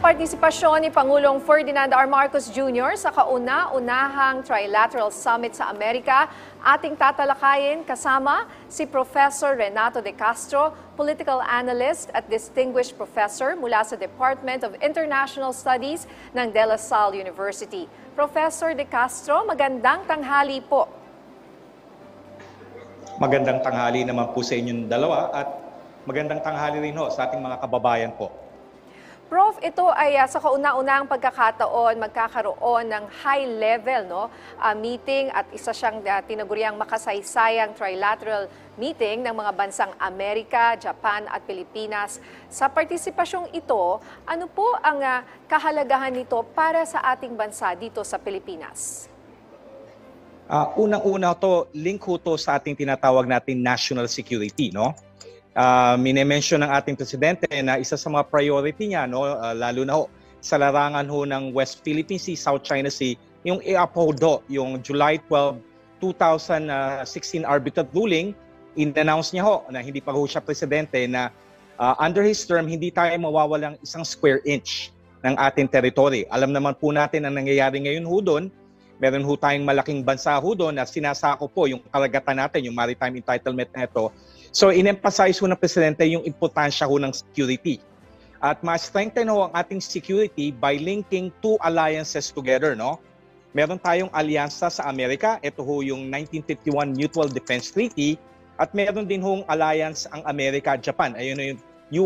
Partisipasyon ni Pangulong Ferdinand R. Marcos Jr. sa kauna-unahang Trilateral Summit sa Amerika, ating tatalakayin kasama si Professor Renato De Castro, political analyst at distinguished professor mula sa Department of International Studies ng De La Salle University. Professor De Castro, magandang tanghali po. Magandang tanghali naman po sa inyong dalawa at magandang tanghali rin ho sa ating mga kababayan po. Prof, ito ay sa kauna-unahang pagkakataon magkakaroon ng high-level meeting at isa siyang tinaguriang makasaysayang trilateral meeting ng mga bansang Amerika, Japan at Pilipinas. Sa partisipasyong ito, ano po ang kahalagahan nito para sa ating bansa dito sa Pilipinas? Unang-una link ho to sa ating tinatawag natin national security, no? Mine-mention ng ating presidente na isa sa mga priority niya, lalo na sa larangan ng West Philippine Sea, South China Sea, yung i-uphold yung July 12, 2016 arbitral ruling. In-announce niya na hindi pa siya presidente na under his term, hindi tayo mawawalang isang square inch ng ating territory. Alam naman po natin ang nangyayari ngayon doon. Meron tayong malaking bansa doon na sinasako po yung karagatan natin, yung maritime entitlement na ito. So in-emphasize ng Presidente yung importansya ng security. At ma-strengthen ang ating security by linking two alliances together. Meron tayong alyansa sa Amerika, ito yung 1951 Mutual Defense Treaty, at meron din alliance ang Amerika-Japan, ayun yung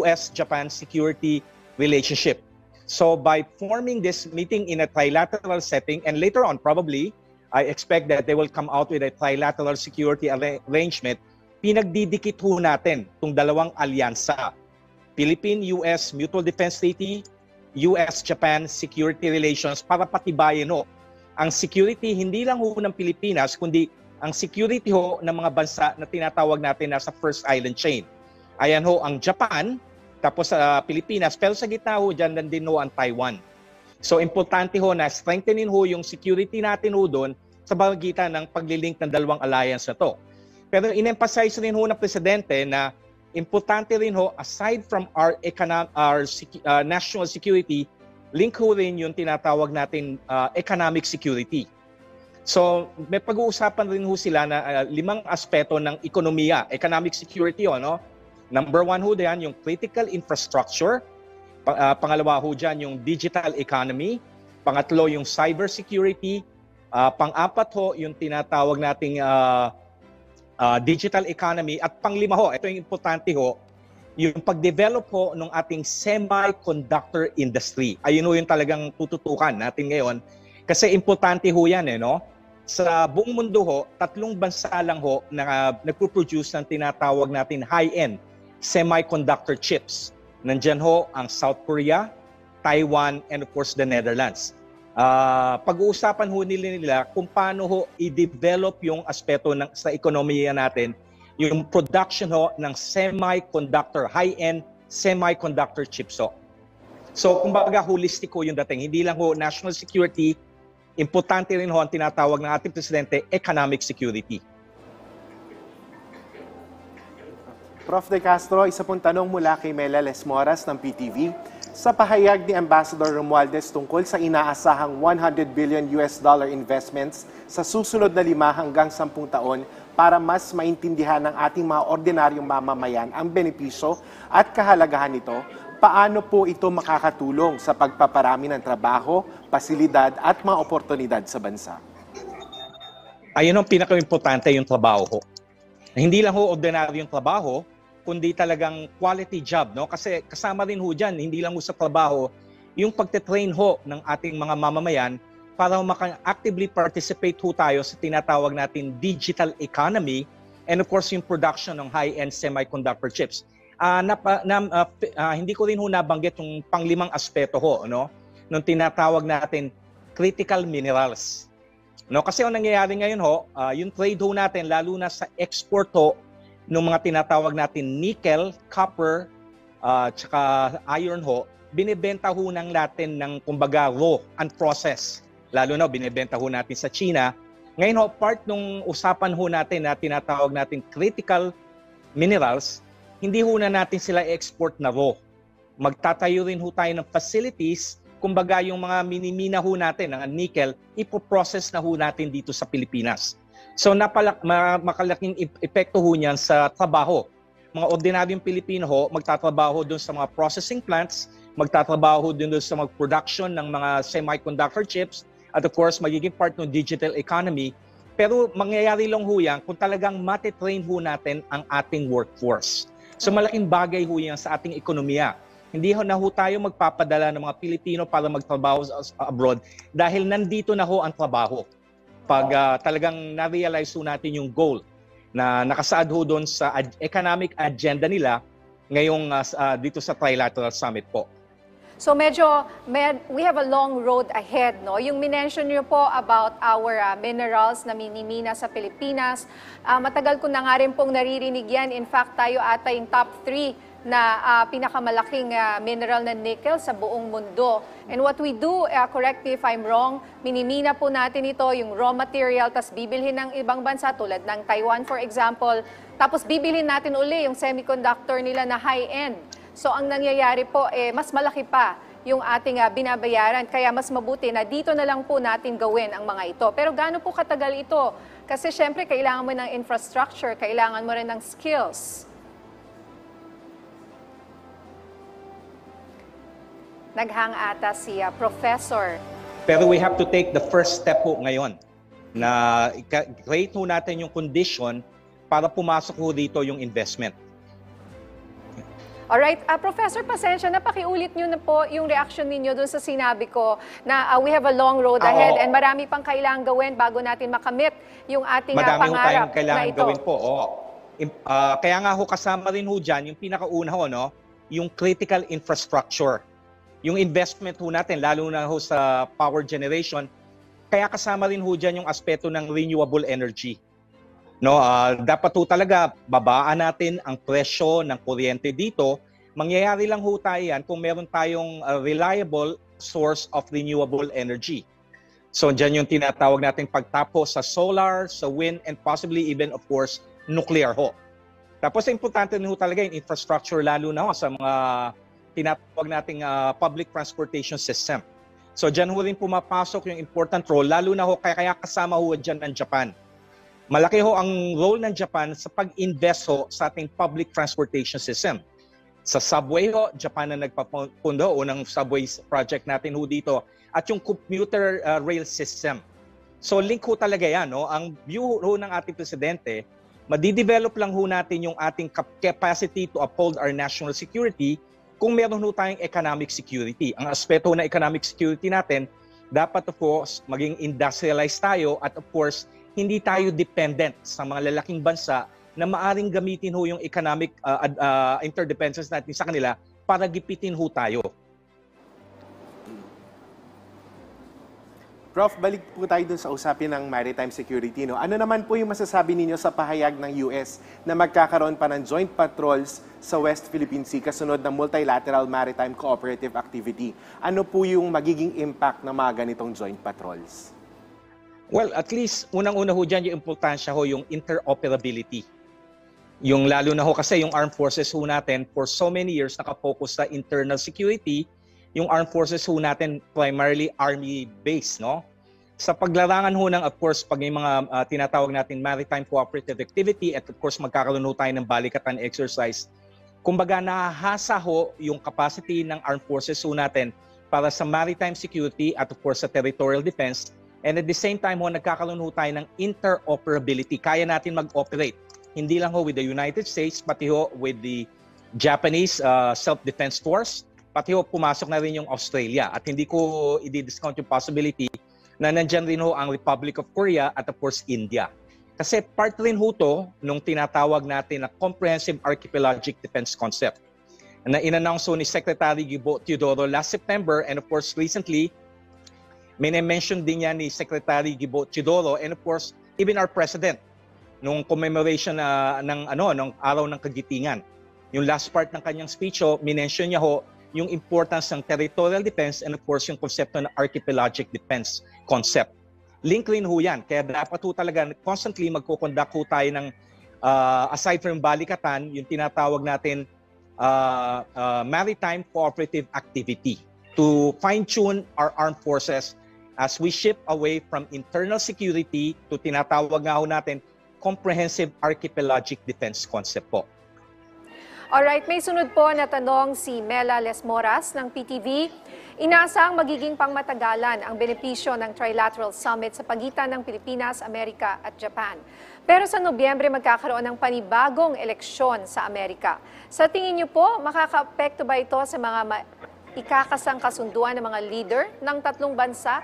US-Japan Security Relationship. So by forming this meeting in a trilateral setting, and later on probably, I expect that they will come out with a trilateral security arrangement, pinagdidikit natin itong dalawang alyansa. Philippine-US Mutual Defense Treaty, US-Japan Security Relations para patibayin ang security hindi lang ng Pilipinas, kundi ang security ng mga bansa na tinatawag natin nasa first island chain. Ayan ang Japan, tapos sa Pilipinas, pero sa gitna dyan din ang Taiwan. So importante na strengthenin yung security natin doon sa pagitan ng paglilink ng dalawang alliance na to. Pero in-emphasize rin ng Presidente na importante rin aside from our national security, link rin yung tinatawag natin economic security. So may pag-uusapan rin sila na 5 aspeto ng ekonomiya, economic security Number 1 diyan yung critical infrastructure, pangalawa diyan yung digital economy, pangatlo yung cyber security, pang-apat yung tinatawag nating digital economy, at panglima ito yung importante yung pag-develop ng ating semiconductor industry. Ayun yung talagang tututukan natin ngayon kasi importante yan Sa buong mundo 3 bansa lang na nagpo-produce ng tinatawag natin high-end semiconductor chips. Nandyan ang South Korea, Taiwan, and of course the Netherlands. Pag-uusapan nila kung paano i-develop yung aspeto sa ekonomiya natin, yung production ng semiconductor, high-end semiconductor chips. So kumbaga holistic yung dating. Hindi lang national security, importante rin ang tinatawag ng ating presidente, economic security. Prof. De Castro, isa pong tanong mula kay Mela Lesmoras ng PTV. Sa pahayag ni Ambassador Romualdez tungkol sa inaasahang $100 billion investments sa susunod na 5 hanggang 10 taon para mas maintindihan ng ating mga ordinaryong mamamayan ang benepisyo at kahalagahan nito, paano po ito makakatulong sa pagpaparami ng trabaho, pasilidad at mga oportunidad sa bansa? Ayun ang pinaka-importante, yung trabaho. Hindi lang ordinaryong trabaho, kundi talagang quality job. Kasi kasama rin dyan, hindi lang sa trabaho, yung pagte-train ng ating mga mamamayan para maka-actively participate tayo sa tinatawag natin digital economy, and of course yung production ng high-end semiconductor chips. Hindi ko rin nabanggit yung pang-5 aspeto nung tinatawag natin critical minerals. Kasi ang nangyayari ngayon yung trade natin lalo na sa export ng mga tinatawag natin nickel, copper, tsaka iron binibenta ng natin ng kumbaga raw and process. Lalo na binibenta natin sa China. Ngayon part nung usapan natin na tinatawag natin critical minerals, hindi na natin sila export na raw. Magtatayo rin ho tayo ng facilities, kumbaga yung mga minimina ho natin, ang nickel, ipoprocess na ho natin dito sa Pilipinas. So makalaking epekto ho niyan sa trabaho. Mga ordinaryong Pilipino ho, magtatrabaho doon sa mga processing plants, magtatrabaho doon sa mga production ng mga semiconductor chips, at of course, magiging part ng digital economy. Pero mangyayari lang ho yan kung talagang matitrain ho natin ang ating workforce. So malaking bagay ho yan sa ating ekonomiya. Hindi ho na ho tayo magpapadala ng mga Pilipino para magtrabaho abroad dahil nandito na ho ang trabaho. Pag talagang na-realize ho natin yung goal na nakasaad ho doon sa economic agenda nila ngayong dito sa Trilateral Summit po. So we have a long road ahead, no? Yung minention niyo po about our minerals na minimina sa Pilipinas, matagal ko na nga rin pong naririnig yan. In fact, tayo ata yung top 3 na pinakamalaking mineral na nickel sa buong mundo. And what we do, correct me if I'm wrong, minimina po natin ito, yung raw material, tas bibilhin ng ibang bansa tulad ng Taiwan, for example, tapos bibilhin natin uli yung semiconductor nila na high-end. So ang nangyayari po, mas malaki pa yung ating binabayaran. Kaya mas mabuti na dito na lang po natin gawin ang mga ito. Pero gaano po katagal ito? Kasi syempre kailangan mo ng infrastructure, kailangan mo rin ng skills. Naghang ata si Professor. Pero we have to take the first step po ngayon na create ho natin yung condition para pumasok ho dito yung investment. Alright, Professor, pasensya na, pakiulit nyo na po yung reaction ninyo doon sa sinabi ko na we have a long road ahead and marami pang kailangang gawin bago natin makamit yung ating pangarap Madami ho tayong kailangan na ito. gawin po. Kaya nga ho kasama rin ho dyan, yung pinakauna ho, no, yung critical infrastructure. Yung investment ho natin, lalo na ho sa power generation, kaya kasama rin ho dyan yung aspeto ng renewable energy. No, dapat ho talaga babaan natin ang presyo ng kuryente dito. Mangyayari lang ho tayo yan kung meron tayong reliable source of renewable energy. So dyan yung tinatawag natin pagtapos sa solar, sa wind, and possibly even of course nuclear ho. Tapos importante rin ho talaga yung infrastructure, lalo na ho sa mga tinatawag nating public transportation system. So dyan ho rin pumapasok yung important role, lalo na ho kaya kasama ho dyan ng Japan. Malaki ho ang role ng Japan sa pag-invest ho sa ating public transportation system. Sa subway ho, Japan na nagpapundo o ng subway project natin ho dito, at yung commuter rail system. So link ho talaga yan. No? Ang view ho ng ating presidente, madidevelop lang ho natin yung ating capacity to uphold our national security kung meron ho tayong economic security. Ang aspeto ng economic security natin, dapat of course maging industrialized tayo at of course hindi tayo dependent sa mga lalaking bansa na maaring gamitin ho yung economic interdependence natin sa kanila para gipitin ho tayo. Prof, balik po tayo dun sa usapin ng maritime security. No? Ano naman po yung masasabi ninyo sa pahayag ng US na magkakaroon pa ng joint patrols sa West Philippine Sea kasunod ng multilateral maritime cooperative activity? Ano po yung magiging impact ng mga ganitong joint patrols? Well, at least unang-una ho dyan yung importansya ho yung interoperability. Yung lalo na ho kasi yung armed forces ho natin for so many years nakapokus sa internal security. Yung armed forces ho natin primarily army based, no? Sa paglarangan ho ng of course pag may mga tinatawag natin maritime cooperative activity at of course magkakaroon ho tayo ng balikatan exercise. Kumbaga nahasa ho yung capacity ng armed forces ho natin para sa maritime security at of course sa territorial defense. And at the same time ho, nagkakaroon ho tayo ng interoperability. Kaya natin mag-operate. Hindi lang ho with the United States, pati ho with the Japanese Self-Defense Force, pati ho pumasok na rin yung Australia. At hindi ko i-discount yung possibility na nandyan rin ho ang Republic of Korea at of course India. Kasi part rin ho to nung tinatawag natin na Comprehensive Archipelagic Defense Concept na in-announce ni Secretary Gibo Teodoro last September, and of course recently mention din niya ni Secretary Gibo Teodoro and of course even our President nung commemoration ng araw ng Kagitingan. Yung last part ng kanyang speech minention niya ho yung importance ng territorial defense and of course yung konsepto ng archipelagic defense concept. Link rin ho yan. Kaya dapat ho talaga constantly magkukonduct ho tayo ng aside from balikatan, yung tinatawag natin maritime cooperative activity to fine-tune our armed forces as we shift away from internal security to tinatawag nga ho natin comprehensive archipelagic defense concept po. Alright, may sunod po na tanong si Mela Lesmoras ng PTV. Inaasang magiging pangmatagalan ang benepisyo ng Trilateral Summit sa pagitan ng Pilipinas, Amerika at Japan. Pero sa Nobyembre magkakaroon ng panibagong eleksyon sa Amerika. Sa tingin niyo po, makakaapekto ba ito sa mga ikakasang kasunduan ng mga leader ng tatlong bansa?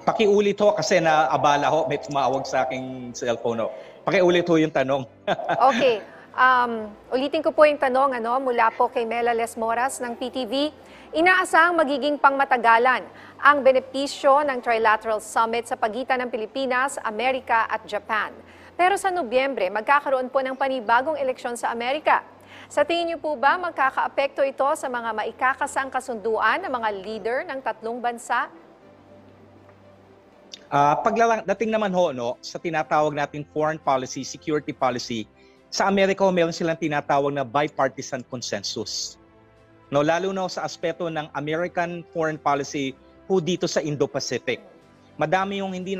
Pakiulit ho kasi naabala ho, may tumawag sa aking cellphone ho. Pakiulit ho yung tanong. Okay. Ulitin ko po yung tanong mula po kay Mela Lesmoras ng PTV. Inaasang magiging pangmatagalan ang benepisyo ng Trilateral Summit sa pagitan ng Pilipinas, Amerika at Japan. Pero sa Nobyembre, magkakaroon po ng panibagong eleksyon sa Amerika. Sa tingin niyo po ba magkakaapekto ito sa mga maikakasang kasunduan ng mga leader ng tatlong bansa? Pagdating naman ho sa tinatawag natin foreign policy, security policy, sa Amerika meron silang tinatawag na bipartisan consensus. Lalo na sa aspeto ng American foreign policy po dito sa Indo-Pacific. Madami yung hindi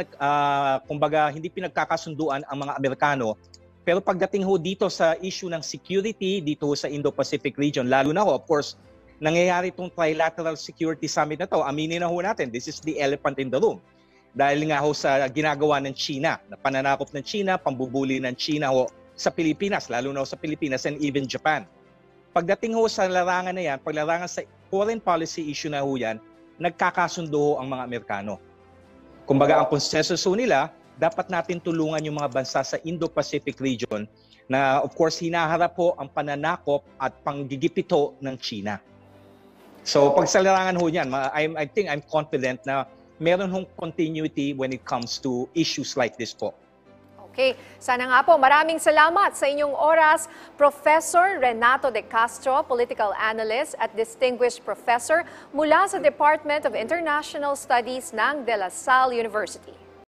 pinagkakasunduan ang mga Amerikano. Pero pagdating ho dito sa issue ng security dito sa Indo-Pacific region, lalo na of course, nangyayari itong Trilateral Security Summit na to. Aminin na ho natin, this is the elephant in the room. Dahil nga ho sa ginagawa ng China, na pananakop ng China, pambubuli ng China ho sa Pilipinas, lalo na sa Pilipinas and even Japan. Pagdating ho sa larangan na yan, paglarangan sa foreign policy issue na ho yan, nagkakasundo ho ang mga Amerikano. Kumbaga ang consensus ho nila, dapat natin tulungan yung mga bansa sa Indo-Pacific region na of course hinaharap po ang pananakop at panggigipito ng China. So pag sa larangan ho yan, I think I'm confident na meron hong continuity when it comes to issues like this po. Okay, sana nga po. Maraming salamat sa inyong oras, Professor Renato De Castro, Political Analyst at Distinguished Professor mula sa Department of International Studies ng De La Salle University.